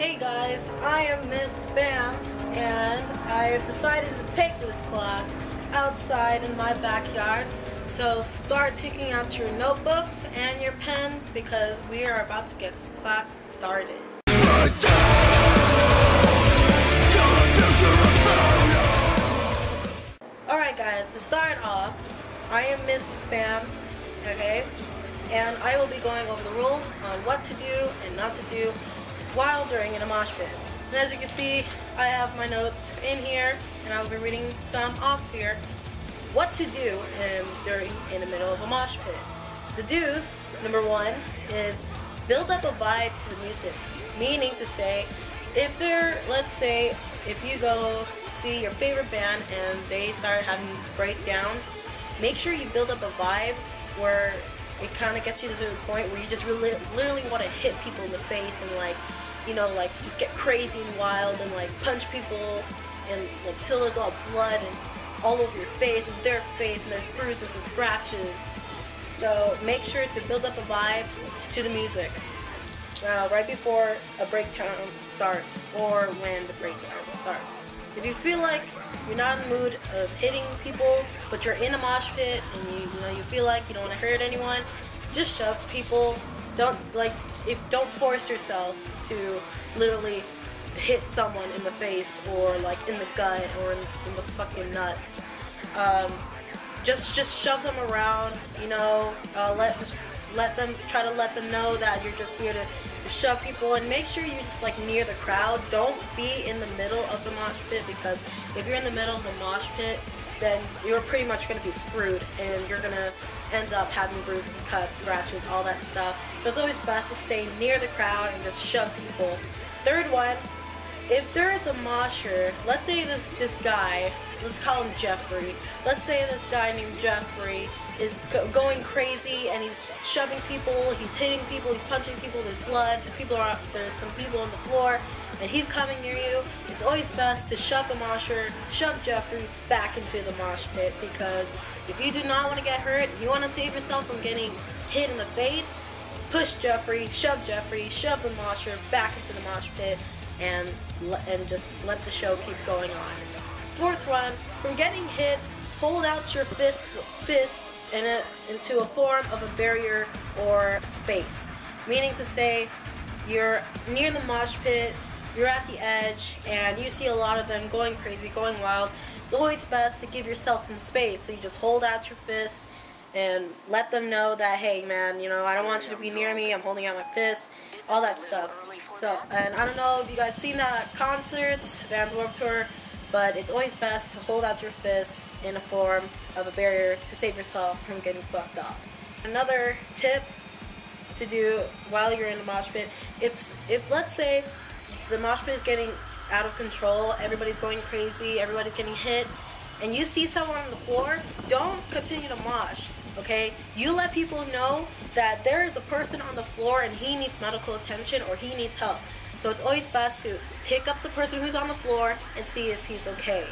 Hey guys, I am Miss Spam, and I have decided to take this class outside in my backyard. So start taking out your notebooks and your pens because we are about to get class started. Alright guys, to start off, I am Miss Spam, okay? And I will be going over the rules on what to do and not to do while during in a mosh pit. And as you can see, I have my notes in here, and I will be reading some off here. What to do during in the middle of a mosh pit. The do's, number one, is build up a vibe to the music. Meaning to say, if they're, let's say, if you go see your favorite band and they start having breakdowns, make sure you build up a vibe where it kind of gets you to the point where you just really, literally want to hit people in the face and like just get crazy and wild and like punch people and like till there's all blood and all over your face and their face and there's bruises and scratches. So make sure to build up a vibe to the music right before a breakdown starts or when the breakdown starts. If you feel like you're not in the mood of hitting people, but you're in a mosh pit and you feel like you don't want to hurt anyone, just shove people. Don't force yourself to literally hit someone in the face or like in the gut or in the fucking nuts. Just shove them around. Let them know that you're just here to shove people, and make sure you're just like near the crowd. Don't be in the middle of the mosh pit, because if you're in the middle of the mosh pit, then you're pretty much going to be screwed and you're going to end up having bruises, cuts, scratches, all that stuff. So it's always best to stay near the crowd and just shove people. Third one, if there is a mosher, let's say this guy, let's call him Jeffrey. Let's say this guy named Jeffrey is going crazy and he's shoving people, he's hitting people, he's punching people, there's blood, there's some people on the floor, and he's coming near you. It's always best to shove the mosher, shove Jeffrey back into the mosh pit, because if you do not want to get hurt, you want to save yourself from getting hit in the face, push Jeffrey, shove the mosher back into the mosh pit, and just let the show keep going on. Fourth one, from getting hit, hold out your fist into a form of a barrier or space. Meaning to say, you're near the mosh pit, you're at the edge, and you see a lot of them going crazy, going wild. It's always best to give yourself some space, so you just hold out your fist and let them know that, hey man, I don't want you to be near me, I'm holding out my fist, all that stuff. So, and I don't know if you guys seen that at concerts, Vans Warped Tour, but it's always best to hold out your fist in a form of a barrier to save yourself from getting fucked up. Another tip to do while you're in the mosh pit, if let's say the mosh pit is getting out of control, everybody's going crazy, everybody's getting hit, and you see someone on the floor, don't continue to mosh, okay? You let people know that there is a person on the floor and he needs medical attention or he needs help. So it's always best to pick up the person who's on the floor and see if he's okay,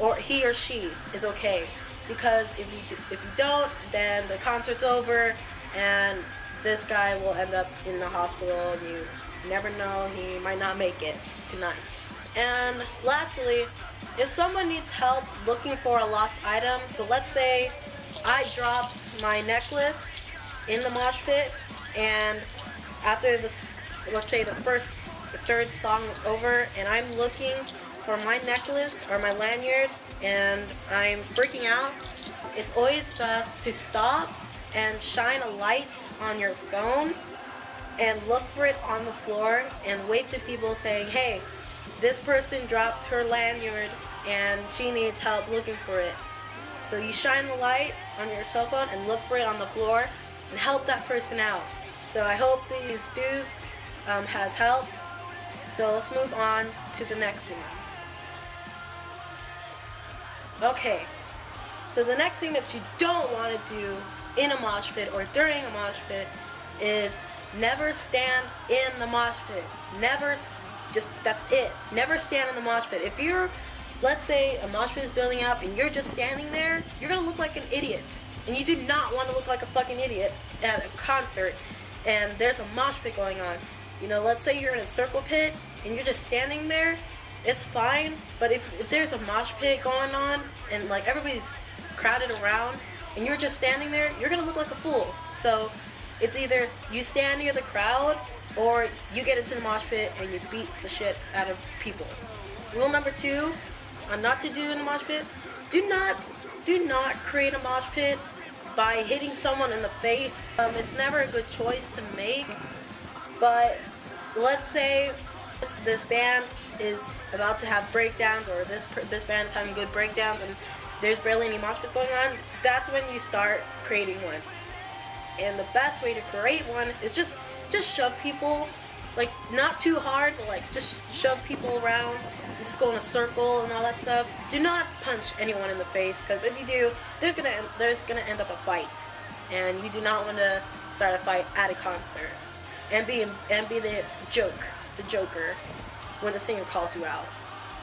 or he or she is okay. Because if you don't, then the concert's over and this guy will end up in the hospital, and you never know, he might not make it tonight. And lastly, if someone needs help looking for a lost item, so let's say I dropped my necklace in the mosh pit, and after this, let's say the third song is over, and I'm looking for my necklace or my lanyard, and I'm freaking out, it's always best to stop and shine a light on your phone and look for it on the floor and wave to people saying, hey, this person dropped her lanyard and she needs help looking for it. So you shine the light on your cell phone and look for it on the floor and help that person out. So I hope these do's has helped. So let's move on to the next one. Okay, so the next thing that you don't want to do in a mosh pit or during a mosh pit is never stand in the mosh pit. That's it. Never stand in the mosh pit. If you're, let's say a mosh pit is building up and you're just standing there, you're going to look like an idiot. And you do not want to look like a fucking idiot at a concert and there's a mosh pit going on. You know, let's say you're in a circle pit and you're just standing there, it's fine. But if there's a mosh pit going on and like everybody's crowded around and you're just standing there, you're gonna look like a fool. So it's either you stand near the crowd or you get into the mosh pit and you beat the shit out of people. Rule number 2 on not to do in the mosh pit: do not create a mosh pit by hitting someone in the face. It's never a good choice to make. But let's say this band is about to have breakdowns, or this band is having good breakdowns, and there's barely any mosh pits going on. That's when you start creating one. And the best way to create one is just shove people, like not too hard, but like just shove people around and just go in a circle and all that stuff. Do not punch anyone in the face, because if you do, there's gonna end up a fight, and you do not want to start a fight at a concert and be the joker when the singer calls you out.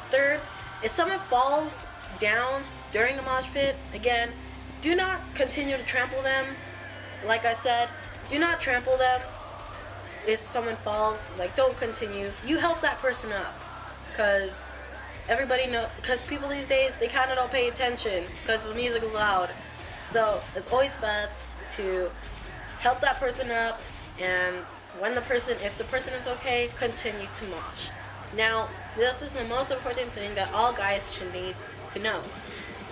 Third, if someone falls down during the mosh pit, again, do not continue to trample them. Like I said, do not trample them. If someone falls, like, don't continue. You help that person up, because people these days, they kind of don't pay attention because the music is loud. So it's always best to help that person up, and if the person is okay, continue to mosh. Now, this is the most important thing that all guys should need to know.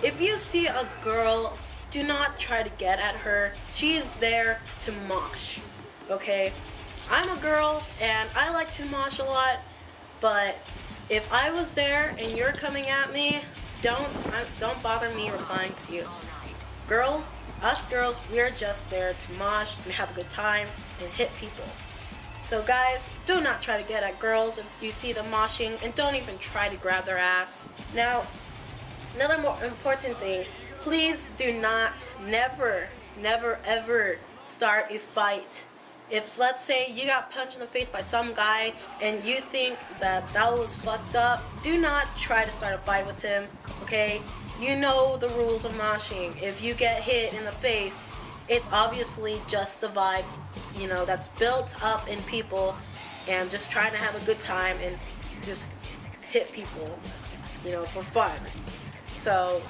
If you see a girl, do not try to get at her. She is there to mosh, okay? I'm a girl, and I like to mosh a lot, but if I was there and you're coming at me, don't bother me replying to you. Girls, us girls, we're just there to mosh and have a good time and hit people. So guys, do not try to get at girls if you see them moshing, and don't even try to grab their ass. Now, another more important thing, please do not, never ever start a fight. If, let's say, you got punched in the face by some guy and you think that was fucked up, do not try to start a fight with him, okay? You know the rules of moshing. If you get hit in the face, it's obviously just the vibe, you know, that's built up in people, and just trying to have a good time and just hit people, you know, for fun. So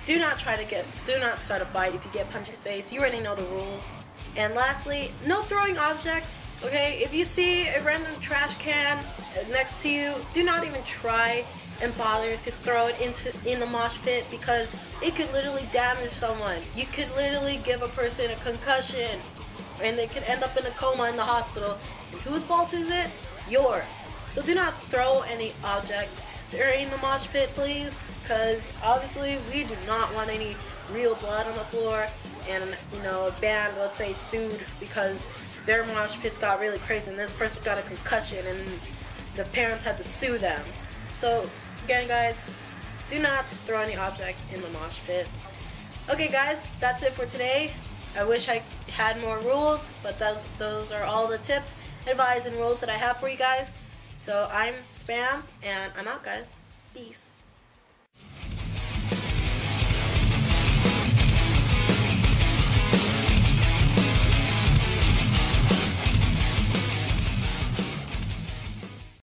do not start a fight if you get punched in the face. You already know the rules. And lastly, no throwing objects, okay? If you see a random trash can next to you, do not even try and bother to throw it in the mosh pit, because it could literally damage someone. You could literally give a person a concussion, and they could end up in a coma in the hospital. And whose fault is it? Yours. So do not throw any objects during the mosh pit, please, because obviously we do not want any real blood on the floor, and, you know, a band, let's say, sued because their mosh pits got really crazy and this person got a concussion and the parents had to sue them. So again, guys, do not throw any objects in the mosh pit. Okay guys, that's it for today. I wish I had more rules, but those are all the tips, advice, and rules that I have for you guys. So I'm Spam, and I'm out, guys. Peace.